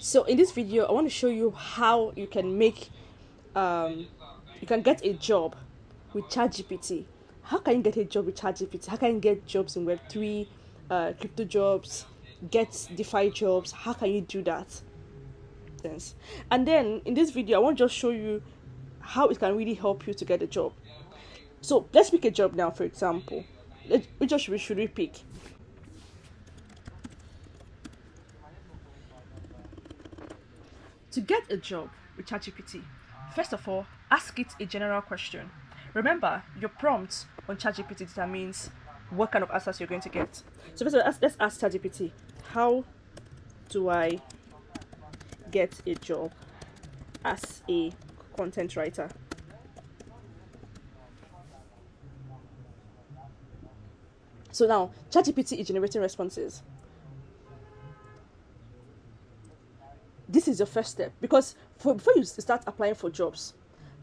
So in this video, I want to show you how you can you can get a job with ChatGPT. How can you get a job with ChatGPT? How can you get jobs in Web3, crypto jobs, get DeFi jobs? How can you do that? And then in this video, I want to just show you how it can really help you to get a job. So let's pick a job now, for example. Which job should we pick? To get a job with ChatGPT, first of all, ask it a general question. Remember, your prompt on ChatGPT determines what kind of answers you're going to get. So first of all, let's ask ChatGPT, how do I get a job as a content writer? So now, ChatGPT is generating responses. This is your first step, because before you start applying for jobs,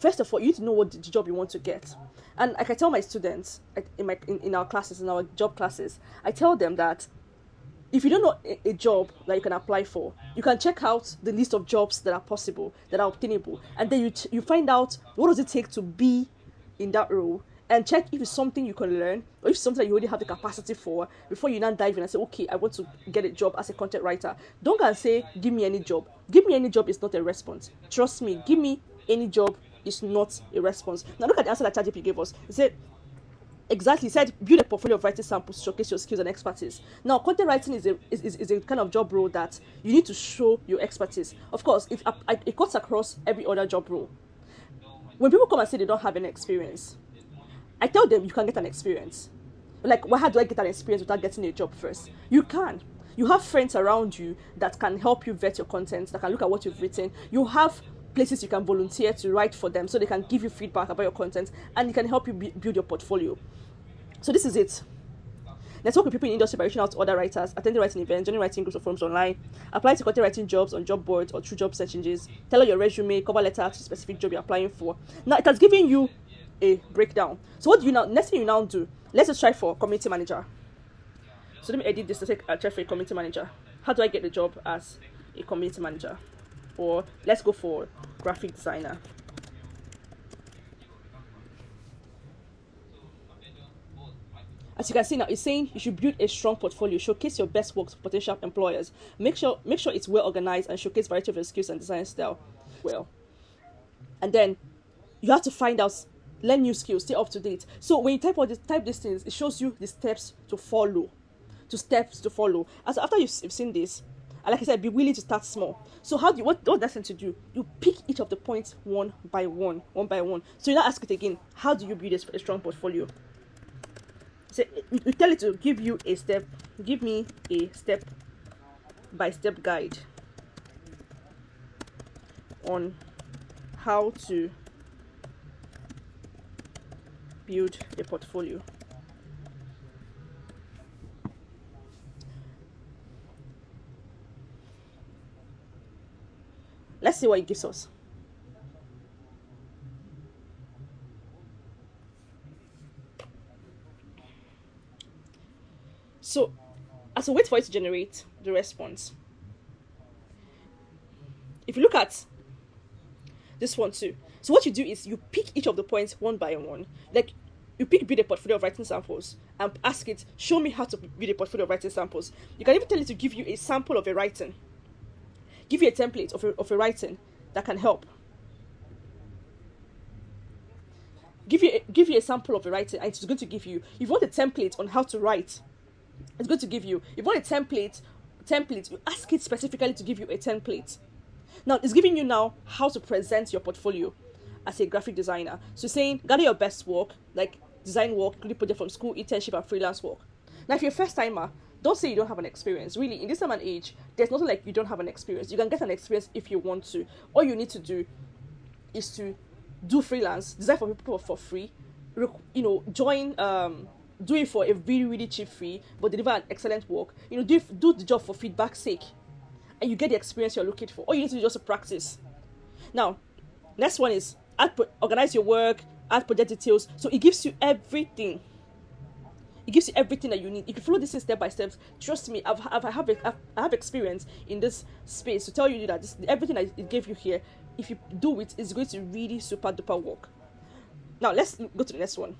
first of all, you need to know what the job you want to get. And like I tell my students in our classes, in our job classes, I tell them that if you don't know a job that you can apply for, you can check out the list of jobs that are possible, that are obtainable, and then you find out what does it take to be in that role, and check if it's something you can learn, or if it's something that you already have the capacity for, before you now dive in and say, okay, I want to get a job as a content writer. Don't go and say, give me any job. Give me any job is not a response. Trust me, give me any job is not a response. Now look at the answer that ChatGPT gave us. It said, exactly, it said, build a portfolio of writing samples to showcase your skills and expertise. Now, content writing is a kind of job role that you need to show your expertise. Of course, it cuts across every other job role. When people come and say they don't have any experience, I tell them you can get an experience. Like, how do I get an experience without getting a job first? You can. You have friends around you that can help you vet your content, that can look at what you've written. You have places you can volunteer to write for them so they can give you feedback about your content, and it can help you build your portfolio. So this is it. Let's work with people in industry by reaching out to other writers, attending writing events, joining writing groups or forums online, apply to content writing jobs on job boards or through job search engines, tailor your resume, cover letter to the specific job you're applying for. Now, it has given you a breakdown. So what do you now, next thing you now do, let's just try for community manager. So let me edit this to take a try for a community manager. How do I get the job as a community manager? Or let's go for graphic designer. As you can see now, it's saying you should build a strong portfolio, showcase your best work to potential employers, make sure it's well organized, and showcase variety of your skills and design style. Well, and then you have to find out, learn new skills, stay up to date. So when you type these things, it shows you the steps to follow. As after you've seen this, and like I said, be willing to start small. So what that's going to do? You pick each of the points one by one. So you now ask it again, how do you build a strong portfolio? So you tell it to give me a step-by-step guide on how to build a portfolio. Let's see what it gives us. So, as we wait for it to generate the response, if you look at this one too, so what you do is you pick each of the points one by one. Like, you build a portfolio of writing samples and ask it, show me how to build a portfolio of writing samples. You can even tell it to give you a sample of a writing. Give you a template of a writing that can help. Give you a sample of a writing, and it's going to give you, if you want a template on how to write, it's going to give you. If you want a template, you ask it specifically to give you a template. Now, it's giving you now how to present your portfolio as a graphic designer. So saying, gather your best work, like design work, including project from school, internship, and freelance work. Now, if you're a first timer, don't say you don't have an experience. Really, in this time and age, there's nothing like you don't have an experience. You can get an experience if you want to. All you need to do is to do freelance, design for people for free, join, do it for a really, really cheap fee, but deliver an excellent work. Do the job for feedback's sake, and you get the experience you're looking for. All you need to do is just practice. Now, next one is organize your work, add project details. So it gives you everything. It gives you everything that you need. If you follow this step by step, trust me, I have experience in this space to tell you that everything that it gave you here, if you do it, it's going to really super duper work. Now let's go to the next one.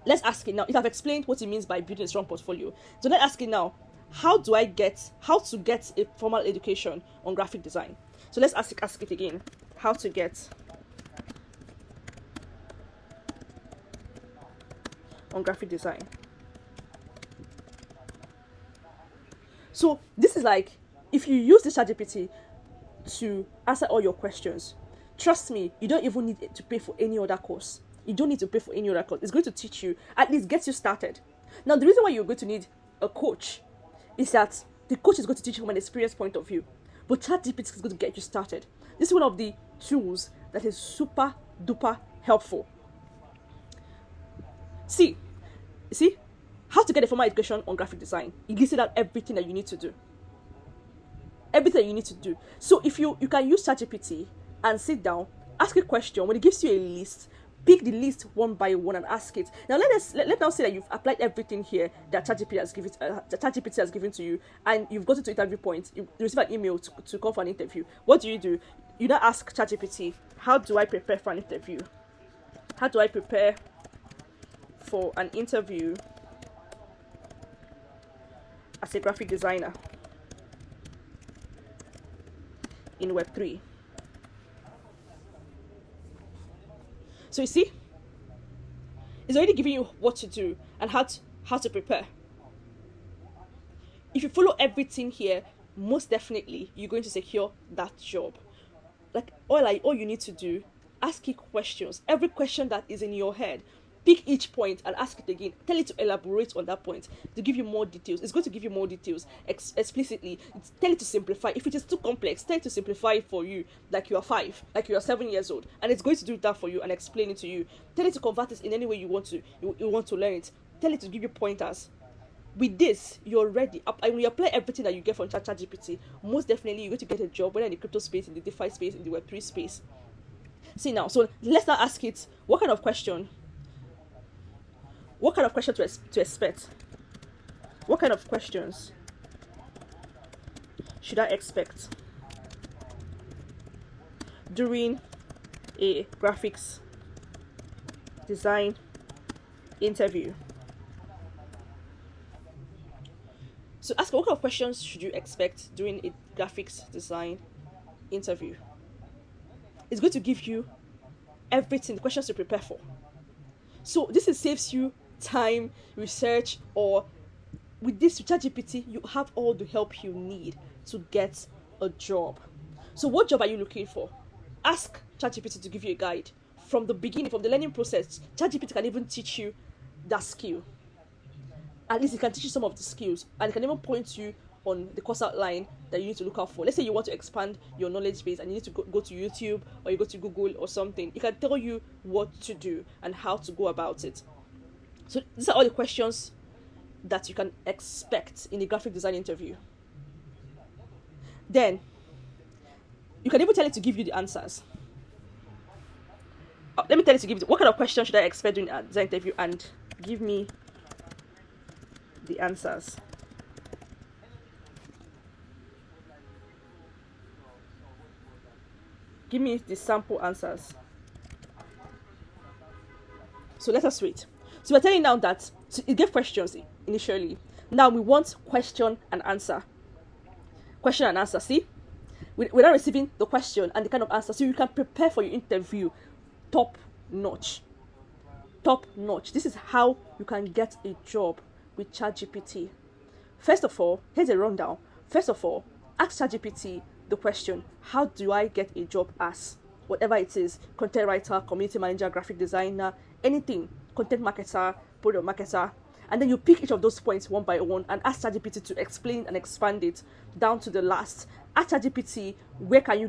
Let's ask it now. If I've explained what it means by building a strong portfolio, so let's ask it now. How to get a formal education on graphic design? So let's ask it again. How to get on graphic design. So this is like, if you use the ChatGPT to answer all your questions, trust me, you don't even need to pay for any other course. You don't need to pay for any other course. It's going to teach you, at least get you started. Now, the reason why you're going to need a coach is that the coach is going to teach you from an experience point of view, but ChatGPT is going to get you started. This is one of the tools that is super duper helpful. See, how to get a formal education on graphic design. It listed out everything that you need to do. Everything that you need to do. So if you can use ChatGPT and sit down, ask a question. When it gives you a list, pick the list one by one and ask it. Now let now say that you've applied everything here that ChatGPT has given to you, and you've gotten to interview point. You receive an email to come for an interview. What do? You now ask ChatGPT, how do I prepare for an interview? How do I prepare for an interview as a graphic designer in Web3? So you see, it's already giving you what to do and how to prepare. If you follow everything here, most definitely you're going to secure that job. Like all you need to do, ask it questions. Every question that is in your head, pick each point and ask it again. Tell it to elaborate on that point, to give you more details. It's going to give you more details explicitly. Tell it to simplify. If it is too complex, tell it to simplify it for you, like you are 5, like you are 7 years old, and it's going to do that for you and explain it to you. Tell it to convert it in any way you want to learn it. Tell it to give you pointers. With this, you're ready. When you apply everything that you get from ChatGPT, most definitely you're going to get a job, whether in the crypto space, in the DeFi space, in the Web3 space. See now, so let's now ask it, what kind of question to expect? What kind of questions should I expect during a graphics design interview? So ask, what kind of questions should you expect during a graphics design interview? It's going to give you everything, the questions to prepare for. So this saves you time, research, or with ChatGPT, you have all the help you need to get a job. So what job are you looking for? Ask ChatGPT to give you a guide. From the beginning, from the learning process, ChatGPT can even teach you that skill. At least it can teach you some of the skills, and it can even point you on the course outline that you need to look out for. Let's say you want to expand your knowledge base and you need to go to YouTube or you go to Google or something. It can tell you what to do and how to go about it. So these are all the questions that you can expect in the graphic design interview. Then you can even tell it to give you the answers. Let me tell it to give you, what kind of questions should I expect during a design interview, and give me the answers. Give me the sample answers. So let us wait. So we're telling now that it gave questions initially. Now we want question and answer. Question and answer. See, we're now receiving the question and the kind of answer, so you can prepare for your interview top notch. Top notch. This is how you can get a job with ChatGPT. First of all, here's a rundown. First of all, ask ChatGPT the question, how do I get a job as whatever it is, content writer, community manager, graphic designer, anything, content marketer, product marketer, and then you pick each of those points one by one and ask ChatGPT to explain and expand it down to the last. Ask ChatGPT, what can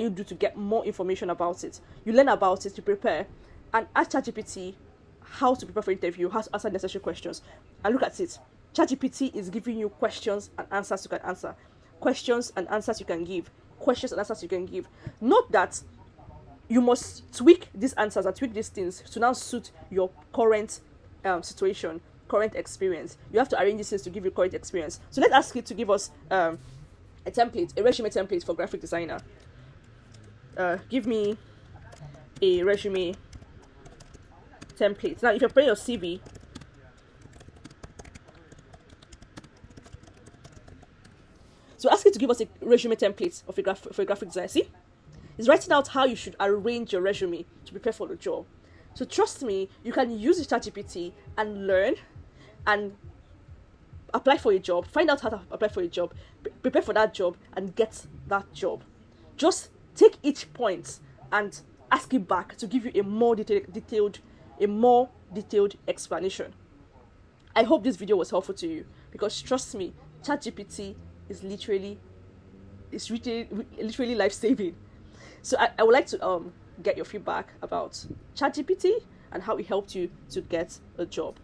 you do to get more information about it? You learn about it, you prepare, and ask ChatGPT how to prepare for interview, how to answer necessary questions. And look at it. ChatGPT is giving you questions and answers you can answer. Questions and answers you can give. Questions and answers you can give. Note that you must tweak these answers and tweak these things to now suit your current situation. current experience. You have to arrange these things to give you current experience. So let's ask it to give us a template, a resume template for graphic designer. Give me a resume template. Now, if you're playing your CV, so ask it to give us a resume template of for a graphic designer. See, it's writing out how you should arrange your resume to prepare for the job. So trust me, you can use the ChatGPT and learn and apply for a job, find out how to apply for a job, prepare for that job, and get that job. Just take each point and ask it back to give you a more detailed explanation. I hope this video was helpful to you, because trust me, ChatGPT is literally life-saving. So I would like to get your feedback about ChatGPT and how it helped you to get a job.